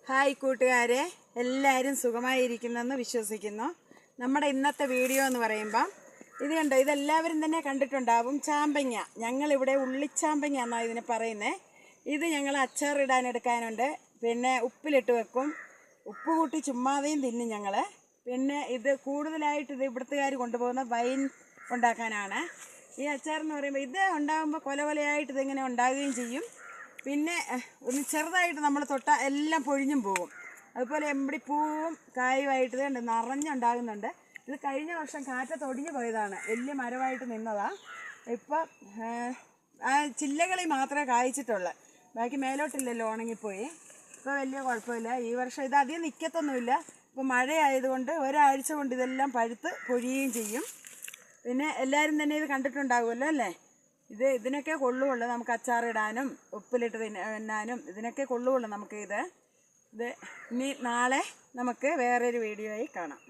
Hi കൂട്ടുകാരെ, എല്ലാവരും സുഖമായിരിക്കുന്നെന്ന് വിശ്വസിക്കുന്നു. നമ്മുടെ ഇന്നത്തെ വീഡിയോ എന്ന് പറയുമ്പം ഇത് കണ്ടോ, ഇതെല്ലാവരും തന്നെ കണ്ടിട്ടുണ്ടാവും. ചാമ്പങ്ങ, ഞങ്ങളിവിടെ ഉള്ളിച്ചാമ്പങ്ങ എന്നാണ് ഇതിനെ പറയുന്നത്. ഇത് ഞങ്ങൾ അച്ചാറിടാൻ എടുക്കാനുണ്ട്. പിന്നെ ഉപ്പിലിട്ട് വെക്കും, ഉപ്പ് കൂട്ടി ചുമ്മാതെയും തിന്നും ഞങ്ങൾ. പിന്നെ ഇത് കൂടുതലായിട്ട് ഇത് ഇവിടുത്തുകാർ കൊണ്ടുപോകുന്ന വൈൻ ഉണ്ടാക്കാനാണ്. ഈ അച്ചാറെന്ന് പറയുമ്പോൾ ഇത് ഉണ്ടാകുമ്പോൾ കൊലകൊലയായിട്ട് ഇതിങ്ങനെ ഉണ്ടാകുകയും ചെയ്യും. പിന്നെ ഒന്ന് ചെറുതായിട്ട് നമ്മൾ തൊട്ടാൽ എല്ലാം പൊഴിഞ്ഞും പോകും. അതുപോലെ എമ്പടിപ്പൂവും കായുമായിട്ട് ഇതുണ്ട് നിറഞ്ഞുണ്ടാകുന്നുണ്ട്. ഇത് കഴിഞ്ഞ വർഷം കാറ്റത്തൊടിഞ്ഞു പോയതാണ്, വലിയ മരമായിട്ട് നിന്നതാണ്. ഇപ്പം ആ ചില്ലകളിൽ മാത്രമേ കായ്ച്ചിട്ടുള്ളൂ, ബാക്കി മേലോട്ടില്ലല്ലോ, ഉണങ്ങിപ്പോയി. ഇപ്പോൾ വലിയ കുഴപ്പമില്ല. ഈ വർഷം ഇത് അധികം നിൽക്കത്തൊന്നുമില്ല. ഇപ്പോൾ മഴയായതുകൊണ്ട് ഒരാഴ്ച കൊണ്ട് ഇതെല്ലാം പഴുത്ത് പൊഴിയുകയും ചെയ്യും. പിന്നെ എല്ലാവരും തന്നെ ഇത് കണ്ടിട്ടുണ്ടാകുമല്ലോ അല്ലേ. ഇതിനൊക്കെ കൊള്ളുകയുള്ളൂ നമുക്ക് അച്ചാറിടാനും ഉപ്പിലിട്ട് തിന്നാനും ഇതിനൊക്കെ കൊള്ളുകയുള്ളൂ നമുക്ക് ഇത്. ഇനി നാളെ നമുക്ക് വേറൊരു വീഡിയോ ആയി കാണാം.